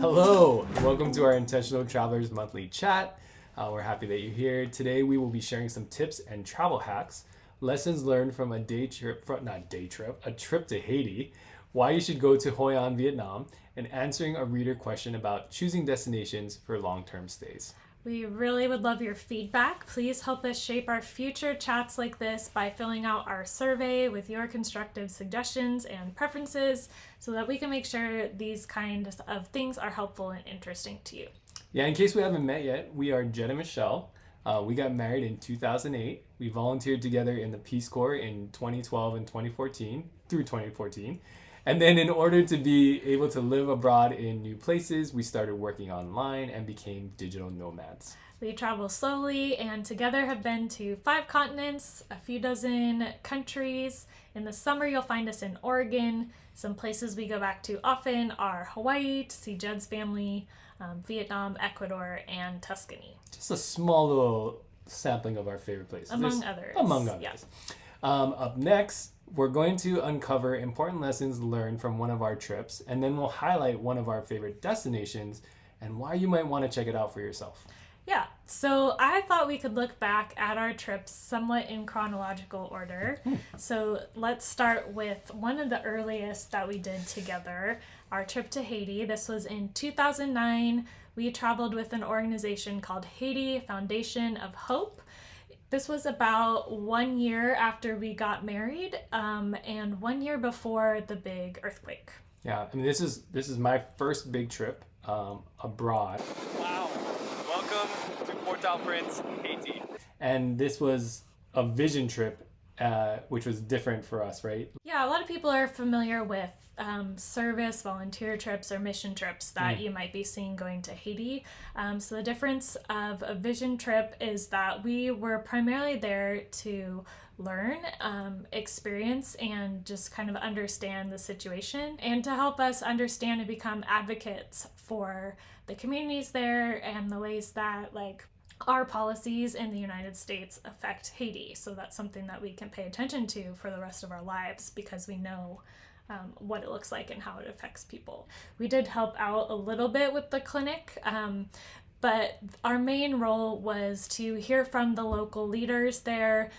Hello, welcome to our Intentional Travelers Monthly Chat. We're happy that you're here. Today we will be sharing some tips and travel hacks, lessons learned from a trip to Haiti, why you should go to Hoi An, Vietnam, and answering a reader question about choosing destinations for long-term stays. We really would love your feedback. Please help us shape our future chats like this by filling out our survey with your constructive suggestions and preferences so that we can make sure these kinds of things are helpful and interesting to you. Yeah, in case we haven't met yet, we are Jed and Michelle. We got married in 2008. We volunteered together in the Peace Corps in 2012 and 2014 through 2014. And then in order to be able to live abroad in new places, we started working online and became digital nomads. We travel slowly and together have been to 5 continents, a few dozen countries. In the summer, you'll find us in Oregon. Some places we go back to often are Hawaii to see Jed's family, Vietnam, Ecuador, and Tuscany. Just a small little sampling of our favorite places. Among others. Yeah. Up next, we're going to uncover important lessons learned from one of our trips, and then we'll highlight one of our favorite destinations and why you might want to check it out for yourself. Yeah, so I thought we could look back at our trips somewhat in chronological order. So let's start with one of the earliest that we did together, our trip to Haiti. This was in 2009. We traveled with an organization called Haiti Foundation of Hope. This was about 1 year after we got married, and 1 year before the big earthquake. Yeah, I mean, this is my first big trip abroad. Wow. Welcome to Port-au-Prince, Haiti. And this was a vision trip, which was different for us, right? Yeah, a lot of people are familiar with service, volunteer trips, or mission trips that you might be seeing going to Haiti. So the difference of a vision trip is that we were primarily there to learn, experience, and just kind of understand the situation, and to help us understand and become advocates for the communities there and the ways that our policies in the United States affect Haiti. So that's something that we can pay attention to for the rest of our lives because we know what it looks like and how it affects people. We did help out a little bit with the clinic, but our main role was to hear from the local leaders there.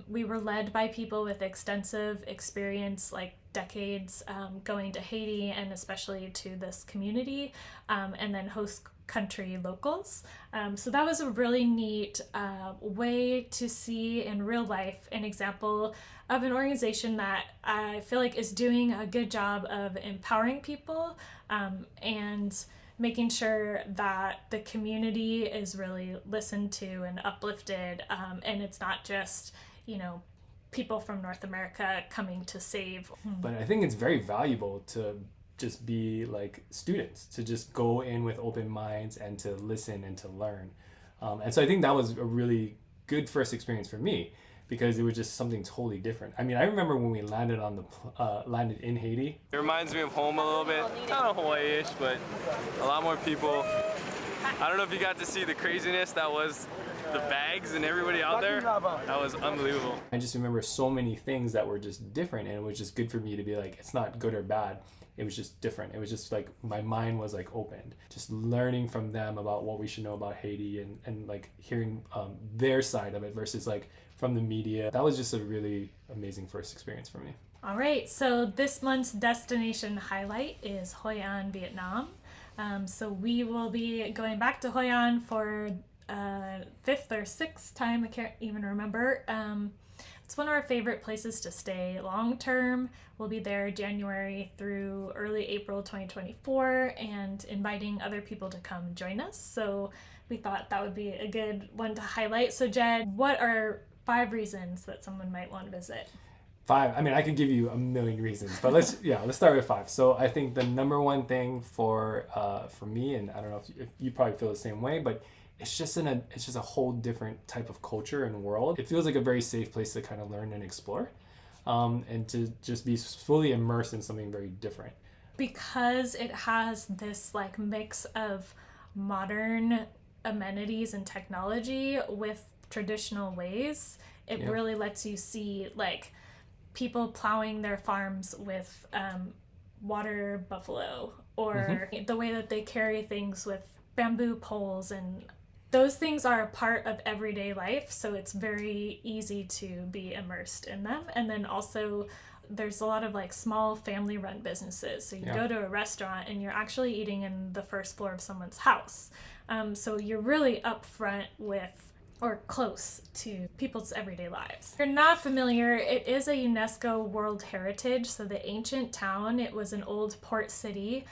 We were led by people with extensive experience, like decades, going to Haiti and especially to this community, and then host country locals. So that was a really neat way to see in real life an example of an organization that I feel like is doing a good job of empowering people and making sure that the community is really listened to and uplifted, and it's not just, people from North America coming to save. But I think it's very valuable to just be like students, to just go in with open minds and to listen and to learn. And so I think that was a really good first experience for me because it was just something totally different. I mean, I remember when we landed landed in Haiti. It reminds me of home a little bit. Kind of Hawaii-ish, but a lot more people. I don't know if you got to see the craziness that was the bags and everybody out there. That was unbelievable. I just remember so many things that were just different, and it was just good for me to be like, it's not good or bad. It was just different. It was just like my mind was like opened. Just learning from them about what we should know about Haiti and like hearing their side of it versus like from the media. That was just a really amazing first experience for me. All right, so this month's destination highlight is Hoi An, Vietnam. So we will be going back to Hoi An for 5th or 6th time, I can't even remember. It's one of our favorite places to stay long term. We'll be there January through early April 2024 and inviting other people to come join us. So we thought that would be a good one to highlight. So Jed, what are 5 reasons that someone might want to visit? 5. I mean, I could give you a million reasons, but let's start with 5. So I think the number one thing for me, and I don't know if you probably feel the same way, but it's just a whole different type of culture and world. It feels like a very safe place to kind of learn and explore, and to just be fully immersed in something very different. Because it has this mix of modern amenities and technology with traditional ways, it really lets you see people plowing their farms with water buffalo, or the way that they carry things with bamboo poles, and those things are a part of everyday life, so it's very easy to be immersed in them. And then also there's a lot of like small family run businesses, so you go to a restaurant and you're actually eating in the first floor of someone's house, so you're really upfront with or close to people's everyday lives. If you're not familiar, it is a UNESCO World Heritage. So the ancient town, it was an old port city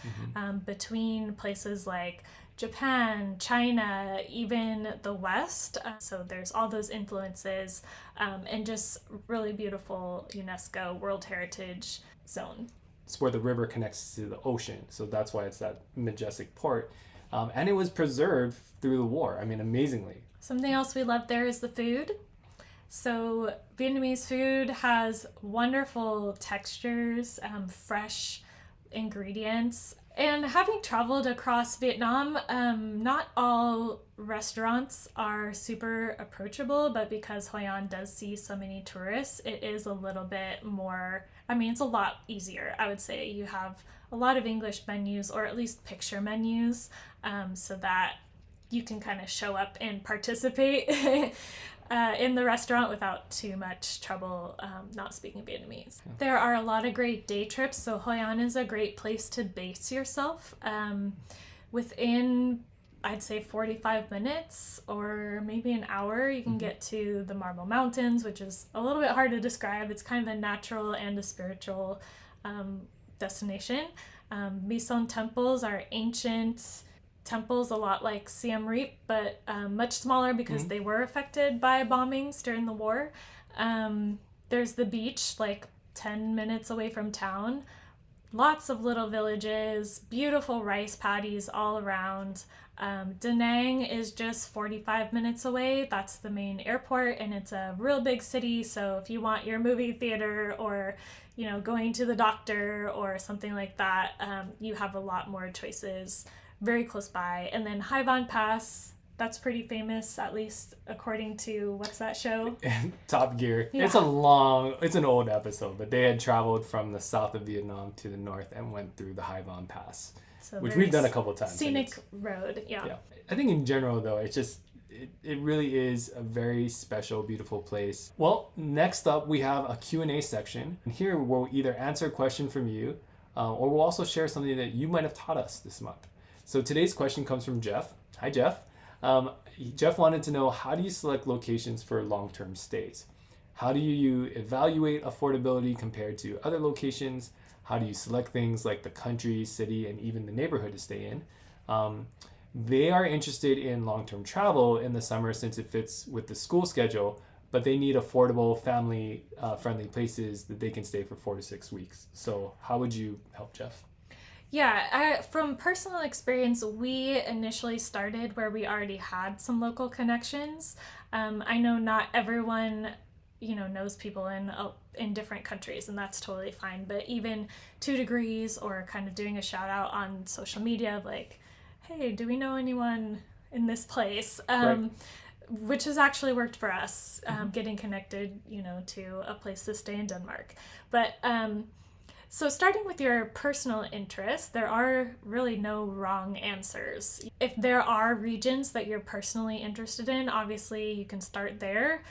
between places like Japan, China, even the West. So there's all those influences, and just really beautiful UNESCO World Heritage zone. It's where the river connects to the ocean. So that's why it's that majestic port. And it was preserved through the war. I mean, amazingly. Something else we love there is the food. So Vietnamese food has wonderful textures, fresh ingredients. And having traveled across Vietnam, not all restaurants are super approachable, but because Hoi An does see so many tourists, it is a little bit more, I mean, it's a lot easier, I would say. You have a lot of English menus, or at least picture menus, so that you can kind of show up and participate in the restaurant without too much trouble not speaking Vietnamese. Yeah. There are a lot of great day trips, so Hoi An is a great place to base yourself. Within, I'd say 45 minutes or maybe an hour, you can get to the Marble Mountains, which is a little bit hard to describe. It's kind of a natural and a spiritual destination. Mison temples are ancient temples, a lot like Siem Reap, but much smaller because they were affected by bombings during the war. There's the beach, like 10 minutes away from town. Lots of little villages, beautiful rice paddies all around. Da Nang is just 45 minutes away. That's the main airport, and it's a real big city. So if you want your movie theater or, you know, going to the doctor or something like that, you have a lot more choices very close by. And then Hai Van Pass, that's pretty famous, at least according to, what's that show? Top Gear. Yeah. It's an old episode, but they had traveled from the south of Vietnam to the north and went through the Hai Van Pass, So which we've done a couple times. Scenic road, yeah. I think in general, though, it really is a very special, beautiful place. Well, next up, we have a Q&A section. Here, we'll either answer a question from you, or we'll also share something that you might have taught us this month. So today's question comes from Jeff. Hi, Jeff. Jeff wanted to know, how do you select locations for long-term stays? How do you evaluate affordability compared to other locations? How do you select things like the country, city, and even the neighborhood to stay in? They are interested in long-term travel in the summer since it fits with the school schedule, but they need affordable, family-friendly places that they can stay for 4 to 6 weeks. So how would you help Jeff? Yeah, from personal experience, we initially started where we already had some local connections. I know not everyone, knows people in different countries, and that's totally fine. But even 2 Degrees, or kind of doing a shout out on social media of like, hey, do we know anyone in this place? Right. Which has actually worked for us, getting connected, to a place to stay in Denmark. But so starting with your personal interests, there are really no wrong answers. If there are regions that you're personally interested in, obviously you can start there.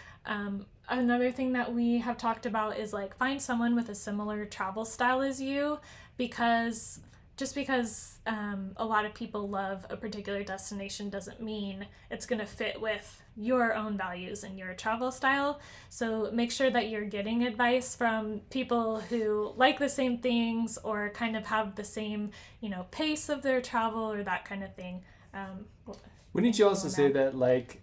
Another thing that we have talked about is like find someone with a similar travel style as you, because just because a lot of people love a particular destination doesn't mean it's going to fit with your own values and your travel style. So make sure that you're getting advice from people who like the same things or kind of have the same, pace of their travel or that kind of thing. Wouldn't you also say that, like,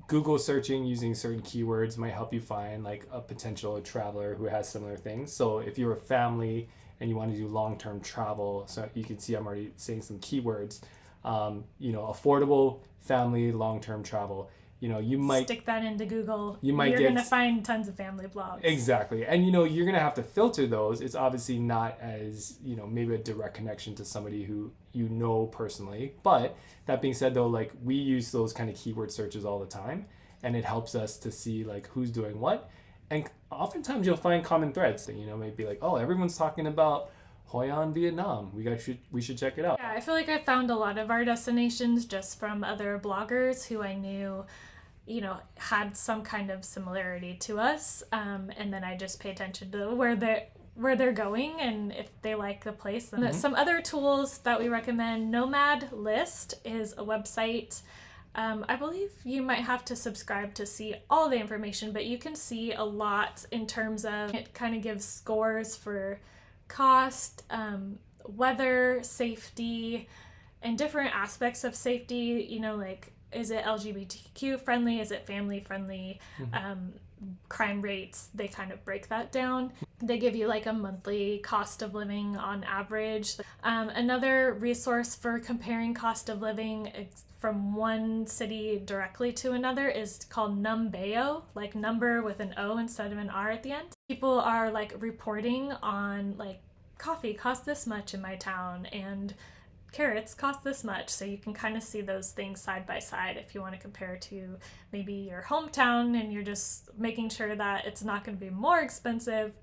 Google searching using certain keywords might help you find like a potential traveler who has similar things? So if you're a family and you want to do long-term travel, so you can see I'm already saying some keywords, affordable family long-term travel, you might stick that into Google. You're going to find tons of family blogs. Exactly. And you're going to have to filter those. It's obviously not as, maybe a direct connection to somebody who you know personally. But that being said, though, like, we use those kind of keyword searches all the time, and it helps us to see like who's doing what. And oftentimes you'll find common threads that, maybe like, oh, everyone's talking about Hoi An, Vietnam. We should check it out. Yeah, I feel like I found a lot of our destinations just from other bloggers who I knew, had some kind of similarity to us. And then I just pay attention to where they're going and if they like the place. Mm-hmm. Some other tools that we recommend, Nomad List is a website. I believe you might have to subscribe to see all the information, but you can see a lot in terms of, it kind of gives scores for cost, weather, safety, and different aspects of safety, like, is it LGBTQ friendly? Is it family friendly? Mm-hmm. Crime rates, they kind of break that down. They give you like a monthly cost of living on average. Another resource for comparing cost of living from one city directly to another is called Numbeo, like number with an O instead of an R at the end. People are like reporting on like coffee costs this much in my town and carrots cost this much, so you can kind of see those things side by side if you want to compare to maybe your hometown and you're just making sure that it's not going to be more expensive,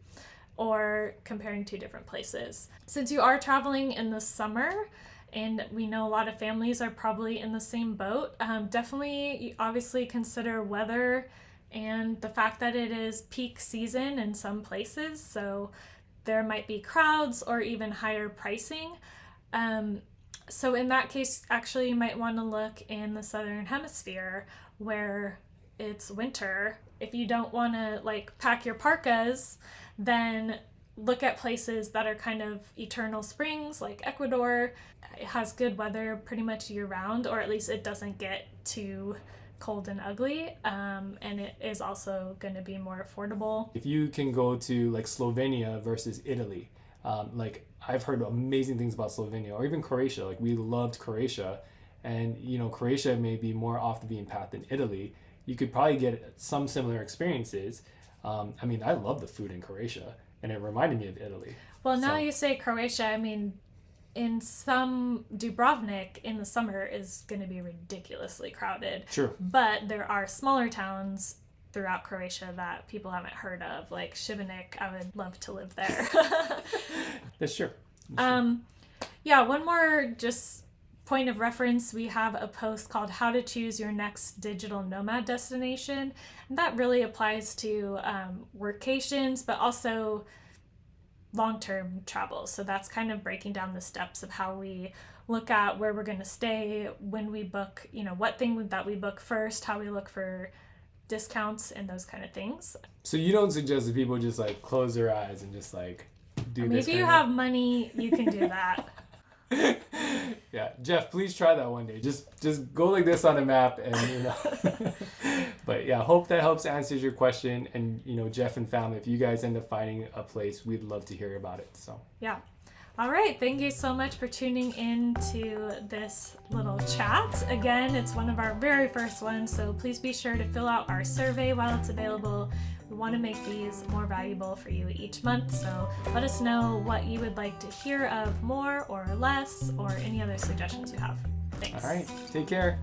or comparing two different places. Since you are traveling in the summer, and we know a lot of families are probably in the same boat, definitely obviously consider weather and the fact that it is peak season in some places, so there might be crowds or even higher pricing. So in that case, actually, you might want to look in the Southern Hemisphere where it's winter. If you don't want to like pack your parkas, then look at places that are kind of eternal springs, like Ecuador. It has good weather pretty much year round, or at least it doesn't get too cold and ugly, and it is also going to be more affordable. If you can go to like Slovenia versus Italy, like I've heard amazing things about Slovenia, or even Croatia. Like we loved Croatia, and Croatia may be more off the beaten path than Italy. You could probably get some similar experiences. I mean, I love the food in Croatia, and it reminded me of Italy. Well, now you say Croatia, I mean, in some Dubrovnik in the summer is going to be ridiculously crowded. Sure. But there are smaller towns throughout Croatia that people haven't heard of, like Šibenik. I would love to live there. That's true. Yeah, one more just point of reference, we have a post called How to Choose Your Next Digital Nomad Destination. And that really applies to workations, but also long-term travel. So that's kind of breaking down the steps of how we look at where we're going to stay, when we book, what thing that we book first, how we look for discounts and those kind of things. So you don't suggest that people just like close their eyes and just like do this? If you have money, you can do that. Yeah, Jeff, please try that one day. Just go like this on a map, and But yeah, hope that helps answers your question. And Jeff and family, if you guys end up finding a place, we'd love to hear about it. So yeah. All right, thank you so much for tuning in to this little chat. Again, it's one of our very first ones, so please be sure to fill out our survey while it's available. We want to make these more valuable for you each month, so let us know what you would like to hear of more or less, or any other suggestions you have. Thanks. All right, take care.